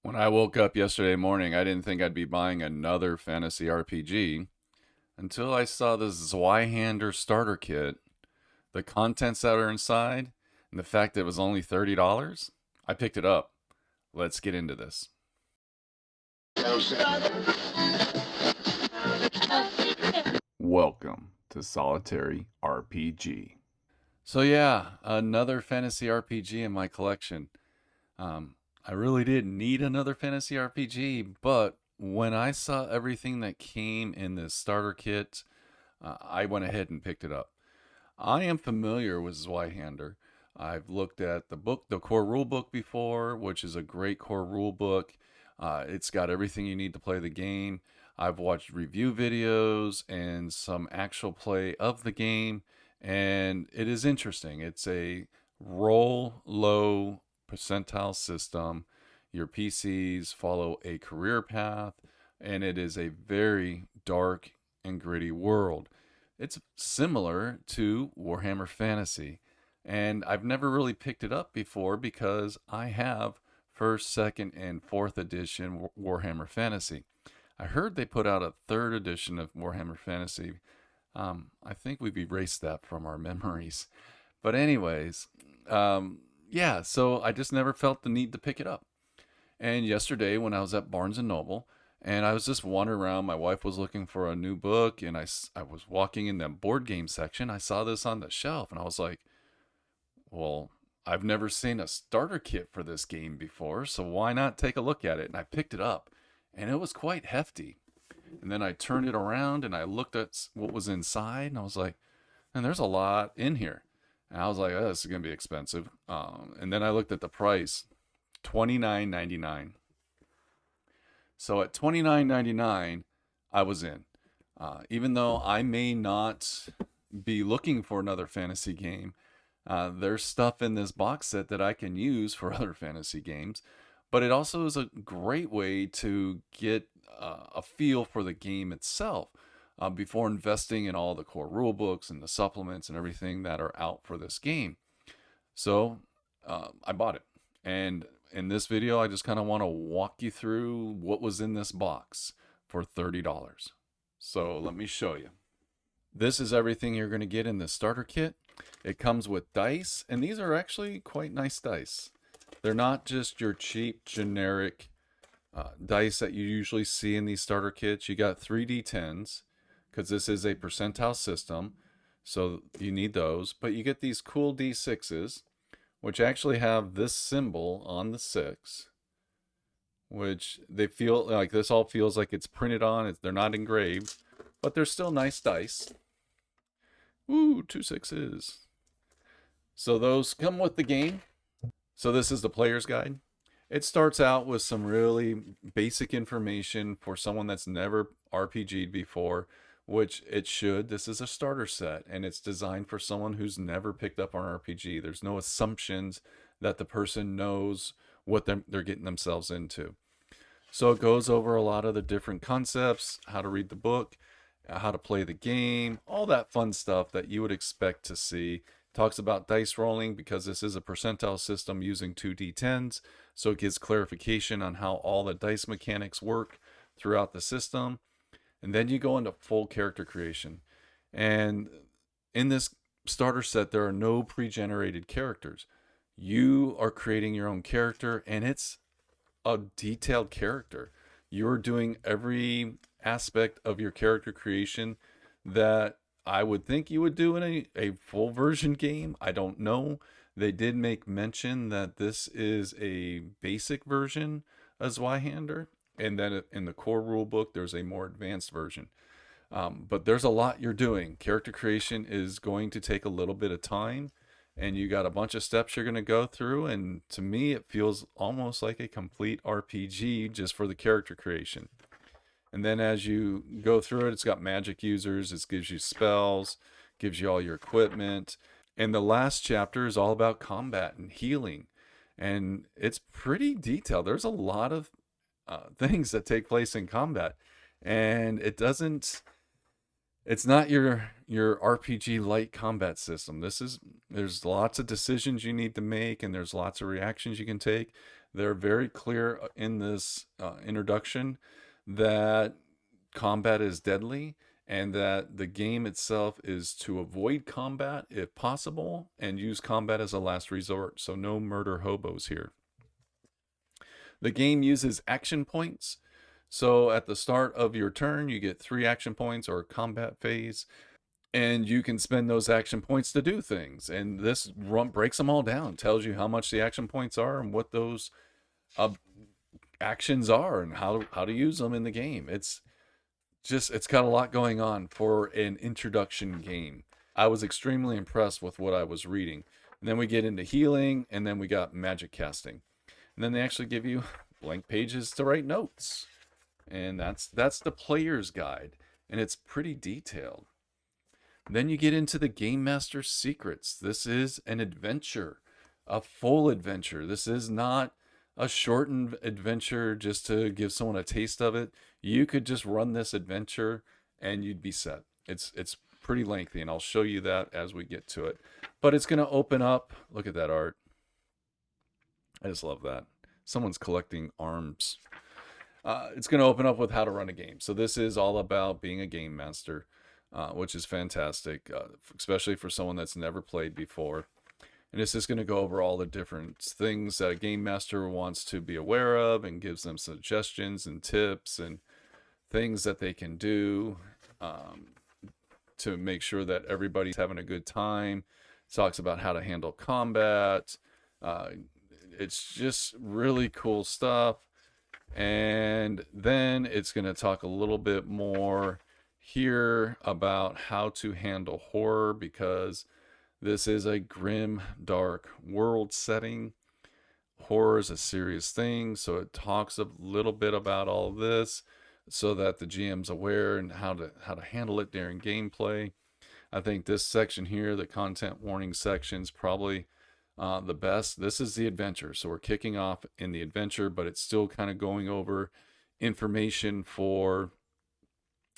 When I woke up yesterday morning, I didn't think I'd be buying another fantasy RPG until I saw the Zweihander Starter Kit, the contents that are inside, and the fact that it was only $30. I picked it up. Let's get into this. Welcome to Solitary RPG. So, yeah, another fantasy RPG in my collection. Um, I really didn't need another fantasy RPG, but when I saw everything that came in this starter kit, I went ahead and picked it up. I am familiar with Zweihander. I've looked at the book, the core rule book before, which is a great core rule book. It's got everything you need to play the game. I've watched review videos and some actual play of the game, and it is interesting. It's a roll low percentile system. Your PCs follow a career path, and it is a very dark and gritty world. It's similar to Warhammer Fantasy, and I've never really picked it up before because I have first, second, and fourth edition Warhammer Fantasy. I heard they put out a third edition of Warhammer Fantasy. I think we've erased that from our memories. But, anyways, yeah, so I just never felt the need to pick it up. And yesterday, when I was at Barnes and Noble, and I was just wandering around, my wife was looking for a new book, and I was walking in the board game section. I saw this on the shelf, and I was like, well, I've never seen a starter kit for this game before, so why not take a look at it? And I picked it up, and it was quite hefty. And then I turned it around, and I looked at what was inside, and I was like, and there's a lot in here. And I was like, oh, this is going to be expensive. And then I looked at the price, $29.99. So at $29.99, I was in. Even though I may not be looking for another fantasy game, there's stuff in this box set that I can use for other fantasy games. But it also is a great way to get a feel for the game itself before investing in all the core rule books and the supplements and everything that are out for this game. So I bought it. And in this video, I just kind of want to walk you through what was in this box for $30. So let me show you. This is everything you're going to get in the starter kit. It comes with dice, and these are actually quite nice dice. They're not just your cheap, generic dice that you usually see in these starter kits. You got 3D10s, because this is a percentile system, so you need those. But you get these cool D6s, which actually have this symbol on the 6, which they feel like this all feels like it's printed on. They're not engraved, but they're still nice dice. Ooh, 2 6s. So those come with the game. So this is the player's guide. It starts out with some really basic information for someone that's never RPG'd before, which it should. This is a starter set, and it's designed for someone who's never picked up an RPG. There's no assumptions that the person knows what they're getting themselves into. So it goes over a lot of the different concepts, how to read the book, how to play the game, all that fun stuff that you would expect to see. Talks about dice rolling because this is a percentile system using 2d10s, so it gives clarification on how all the dice mechanics work throughout the system. And then you go into full character creation. And in this starter set, there are no pre-generated characters. You are creating your own character, and it's a detailed character. You're doing every aspect of your character creation that I would think you would do in a full version game. I don't know. They did make mention that this is a basic version of Zweihander, and then in the core rule book, there's a more advanced version. But there's a lot you're doing. Character creation is going to take a little bit of time, and you got a bunch of steps you're going to go through. And to me, it feels almost like a complete RPG just for the character creation. And then as you go through it, it's got magic users, it gives you spells, gives you all your equipment. And the last chapter is all about combat and healing. And it's pretty detailed. There's a lot of things that take place in combat. And it's not your RPG light combat system. There's lots of decisions you need to make, and there's lots of reactions you can take. They're very clear in this introduction that combat is deadly and that the game itself is to avoid combat if possible and use combat as a last resort. So no murder hobos here. The game uses action points. So at the start of your turn, you get 3 action points or combat phase, and you can spend those action points to do things. And this run breaks them all down, tells you how much the action points are and what those uh, actions are and how to use them in the game. It's got a lot going on for an introduction game. I was extremely impressed with what I was reading. And then we get into healing, and then we got magic casting. And then they actually give you blank pages to write notes. And that's the player's guide, and it's pretty detailed. Then you get into the Game Master's secrets. This is an adventure, a full adventure. This is not a shortened adventure just to give someone a taste of it. You could just run this adventure and you'd be set. It's pretty lengthy, and I'll show you that as we get to it. But it's going to open up. Look at that art. I just love that. Someone's collecting arms. It's going to open up with how to run a game. So this is all about being a game master, which is fantastic, especially for someone that's never played before. And it's just going to go over all the different things that a game master wants to be aware of and gives them suggestions and tips and things that they can do to make sure that everybody's having a good time. Talks about how to handle combat. It's just really cool stuff. And then it's going to talk a little bit more here about how to handle horror, because this is a grim, dark world setting. Horror is a serious thing, so it talks a little bit about all of this so that the GM's aware and how to handle it during gameplay. I think this section here, the content warning section, is probably the best. This is the adventure, so we're kicking off in the adventure, but it's still kind of going over information for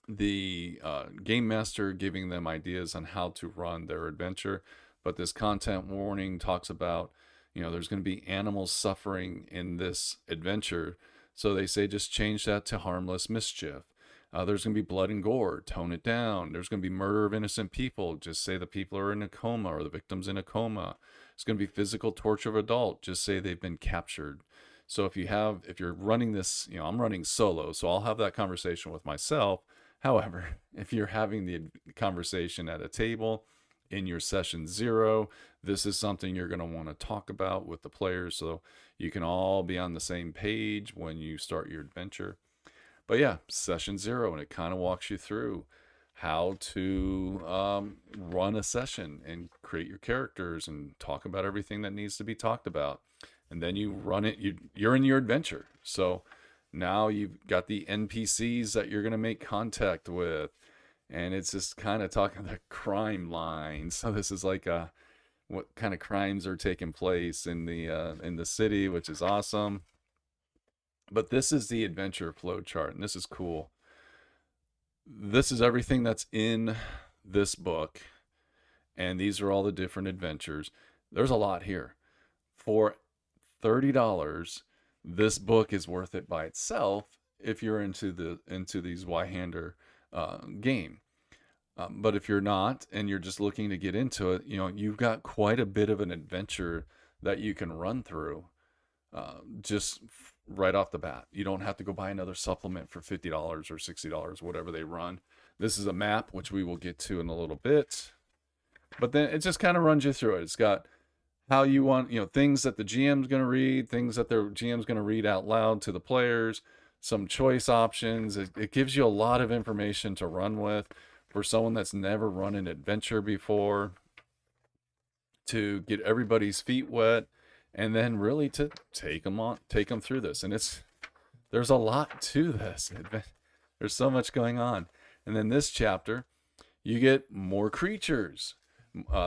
the game master, giving them ideas on how to run their adventure. But this content warning talks about, there's going to be animals suffering in this adventure, so they say just change that to harmless mischief. There's going to be blood and gore, tone it down. There's going to be murder of innocent people, just say the people are in a coma or the victim's in a coma. It's going to be physical torture of adult, just say they've been captured. So if you're running this, I'm running solo, so I'll have that conversation with myself. However, if you're having the conversation at a table in your session 0, this is something you're going to want to talk about with the players so you can all be on the same page when you start your adventure. But yeah, session 0, and it kind of walks you through how to run a session and create your characters and talk about everything that needs to be talked about. And then you run it, you're in your adventure. So now you've got the NPCs that you're going to make contact with. And it's just kind of talking the crime line. So this is like what kind of crimes are taking place in the city, which is awesome. But this is the adventure flow chart, and this is cool. This is everything that's in this book, and these are all the different adventures. There's a lot here. For $30, this book is worth it by itself if you're into the Zweihander game. But if you're not and you're just looking to get into it, you've got quite a bit of an adventure that you can run through just right off the bat. You don't have to go buy another supplement for $50 or $60, whatever they run. This is a map, which we will get to in a little bit. But then it just kind of runs you through it. It's got how you want, things that the GM's going to read, things that the GM's going to read out loud to the players, some choice options. It gives you a lot of information to run with for someone that's never run an adventure before, to get everybody's feet wet, and then really to take them through this. And there's a lot to this. There's so much going on. And then this chapter, you get more creatures.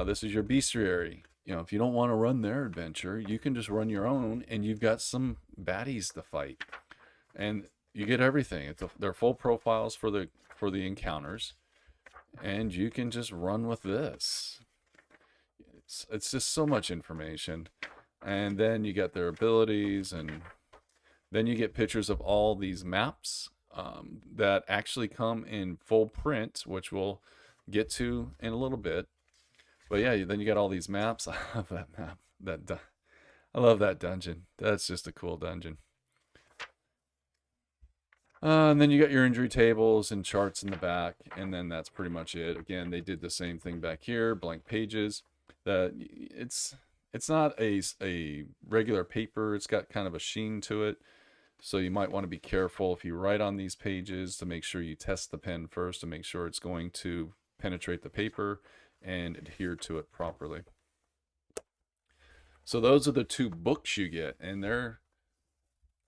This is your bestiary. If you don't want to run their adventure, you can just run your own, and you've got some baddies to fight. And you get everything. They're full profiles for the encounters, and you can just run with this. It's just so much information. And then you get their abilities, and then you get pictures of all these maps that actually come in full print, which we'll get to in a little bit. But yeah, then you got all these maps. I love that map. I love that dungeon. That's just a cool dungeon. And then you got your injury tables and charts in the back, and then that's pretty much it. Again, they did the same thing back here, blank pages. That it's not a regular paper. It's got kind of a sheen to it, so you might want to be careful if you write on these pages to make sure you test the pen first to make sure it's going to penetrate the paper and adhere to it properly. So those are the two books you get, and they're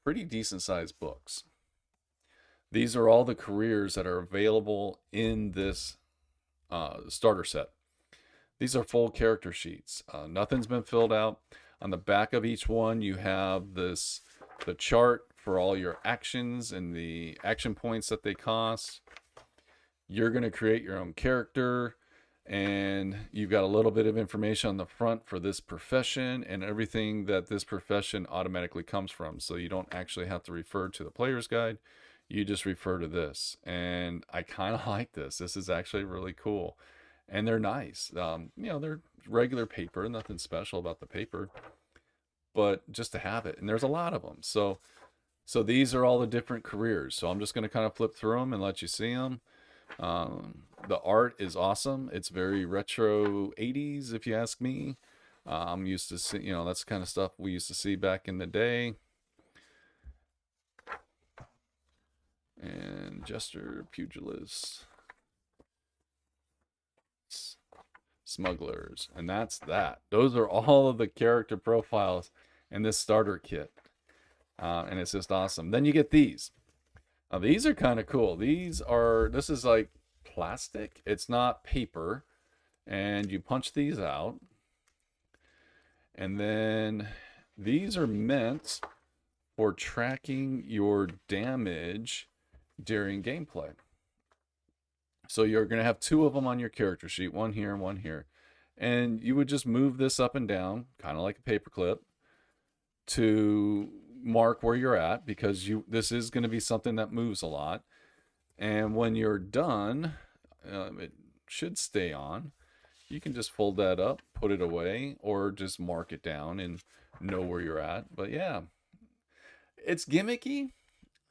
pretty decent sized books. These are all the careers that are available in this starter set. These are full character sheets. Nothing's been filled out. On the back of each one, you have the chart for all your actions and the action points that they cost. You're going to create your own character, and you've got a little bit of information on the front for this profession and everything that this profession automatically comes from. So you don't actually have to refer to the player's guide. You just refer to this. And I kind of like this. This is actually really cool. And they're nice. They're regular paper, nothing special about the paper, but just to have it. And there's a lot of them. So these are all the different careers. So I'm just going to kind of flip through them and let you see them. The art is awesome. It's very retro 80s, if you ask me. I'm used to see, that's the kind of stuff we used to see back in the day. And Jester, Pugilist, Smugglers, and that's that. Those are all of the character profiles in this starter kit, and it's just awesome. Then you get these. Now these are kind of cool. This is like plastic. It's not paper, and you punch these out, and then these are meant for tracking your damage during gameplay. So you're going to have two of them on your character sheet, one here and one here. And you would just move this up and down, kind of like a paperclip, to mark where you're at, because this is going to be something that moves a lot. And when you're done, it should stay on. You can just fold that up, put it away, or just mark it down and know where you're at. But yeah, it's gimmicky,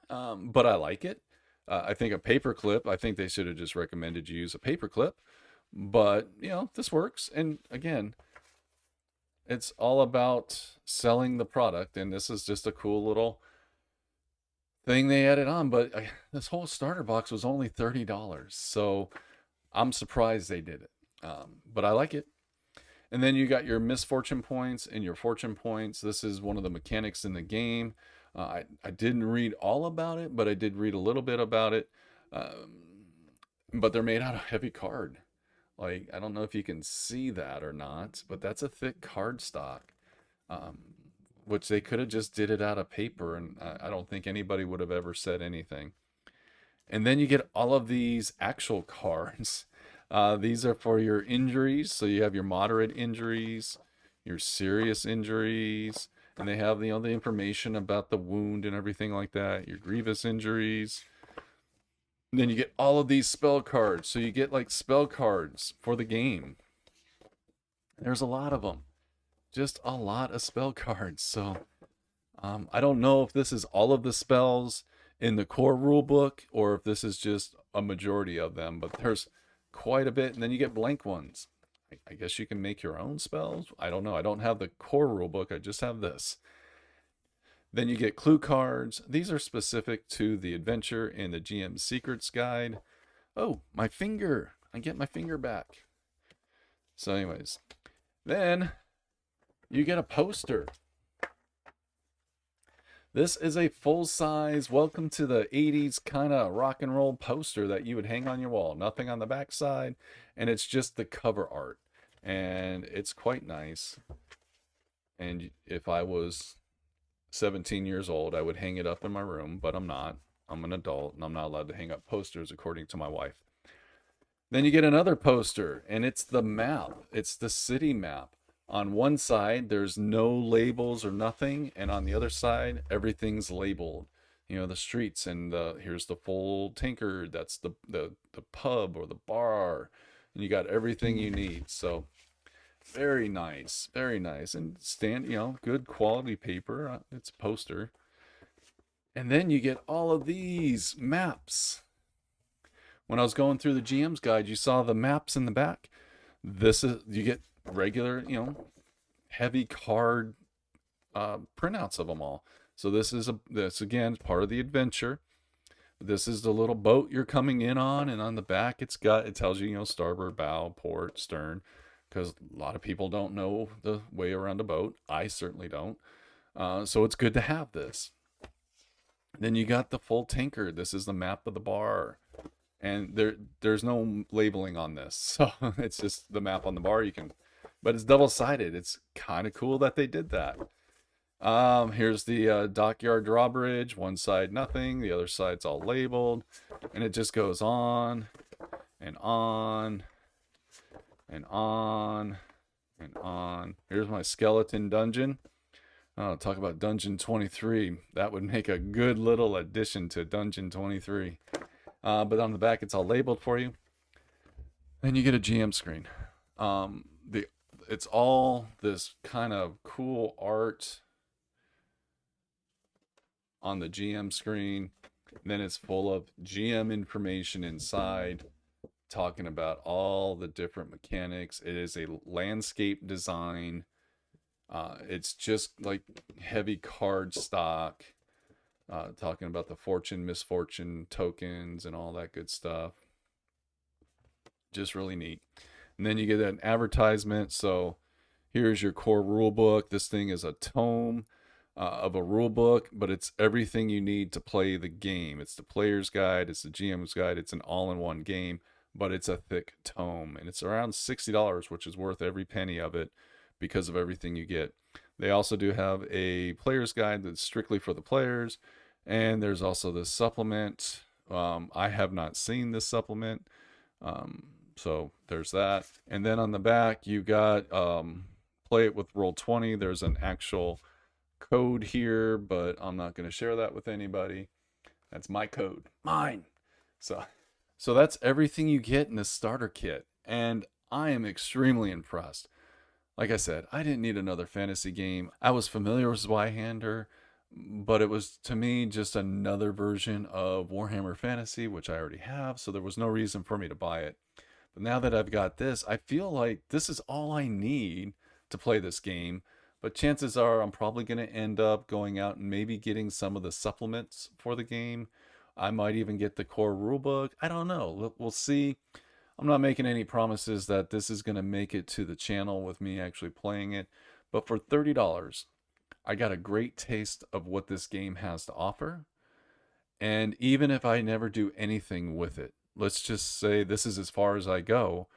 but I like it. I think I think they should have just recommended you use a paperclip, but this works. And again, it's all about selling the product, and this is just a cool little thing they added on. But this whole starter box was only $30, so I'm surprised they did it. But I like it. And then you got your misfortune points and your fortune points. This is one of the mechanics in the game. I didn't read all about it, but I did read a little bit about it. But they're made out of heavy card. Like, I don't know if you can see that or not, but that's a thick card stock, which they could have just did it out of paper, and I don't think anybody would have ever said anything. And then you get all of these actual cards. These are for your injuries. So you have your moderate injuries, your serious injuries, and they have the information about the wound and everything like that, your grievous injuries. And then you get all of these spell cards. So you get like spell cards for the game. There's a lot of them. Just a lot of spell cards. So I don't know if this is all of the spells in the core rule book or if this is just a majority of them, but there's quite a bit. And then you get blank ones. I guess you can make your own spells. I don't know. I don't have the core rule book. I just have this. Then you get clue cards. These are specific to the adventure and the GM Secrets Guide. Oh, my finger. I get my finger back. So anyways, then you get a poster. This is a full-size welcome to the 80s kind of rock and roll poster that you would hang on your wall. Nothing on the back side, and it's just the cover art. And it's quite nice. And if I was 17 years old, I would hang it up in my room, but I'm not. I'm an adult, and I'm not allowed to hang up posters according to my wife. Then you get another poster, and it's the map. It's the city map On one side, there's no labels or nothing, and on the other side, everything's labeled. You know, the streets and here's the full tankard. That's the pub or the bar, and you got everything you need. So very nice, very nice, and good quality paper. It's a poster, and then you get all of these maps. When I was going through the GM's guide, you saw the maps in the back. This is you get regular, heavy card printouts of them all. So this again is part of the adventure. This is the little boat you're coming in on, and on the back it tells you, starboard, bow, port, stern, because a lot of people don't know the way around a boat. I certainly don't. So it's good to have this. Then you got the full tankard. This is the map of the bar, and there's no labeling on this, so it's just the map on the bar. But it's double sided. It's kind of cool that they did that. Here's the dockyard drawbridge. One side nothing, the other side's all labeled, and it just goes on and on and on and on. Here's my skeleton dungeon. Oh, talk about Dungeon 23. That would make a good little addition to Dungeon 23. But on the back, it's all labeled for you. Then you get a GM screen. It's all this kind of cool art on the GM screen. Then it's full of GM information inside, talking about all the different mechanics. It is a landscape design. It's just like heavy card stock, talking about the fortune, misfortune tokens and all that good stuff. Just really neat. And then you get an advertisement. So here's your core rule book. This thing is a tome of a rule book, but it's everything you need to play the game. It's the player's guide, it's the GM's guide, it's an all-in-one game, but it's a thick tome, and it's around $60, which is worth every penny of it because of everything you get. They also do have a player's guide that's strictly for the players, and there's also this supplement. I have not seen this supplement, so there's that. And then on the back, you got play it with Roll20. There's an actual code here, but I'm not going to share that with anybody. That's my code, mine. So that's everything you get in this starter kit, and I am extremely impressed. Like I said, I didn't need another fantasy game. I was familiar with Zweihander, but it was to me just another version of Warhammer Fantasy, which I already have, so there was no reason for me to buy it. But now that I've got this, I feel like this is all I need to play this game. But chances are I'm probably going to end up going out and maybe getting some of the supplements for the game. I might even get the core rulebook. I don't know. We'll see. I'm not making any promises that this is going to make it to the channel with me actually playing it. But for $30, I got a great taste of what this game has to offer. And even if I never do anything with it, let's just say this is as far as I go,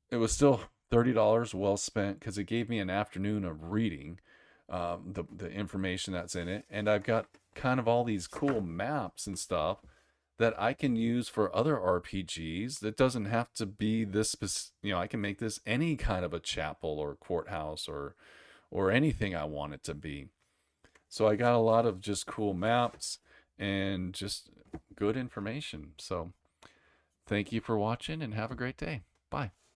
it was still $30 well spent because it gave me an afternoon of reading the information that's in it. And I've got kind of all these cool maps and stuff that I can use for other RPGs. That doesn't have to be this, I can make this any kind of a chapel or courthouse or anything I want it to be. So I got a lot of just cool maps and just good information. So thank you for watching and have a great day. Bye.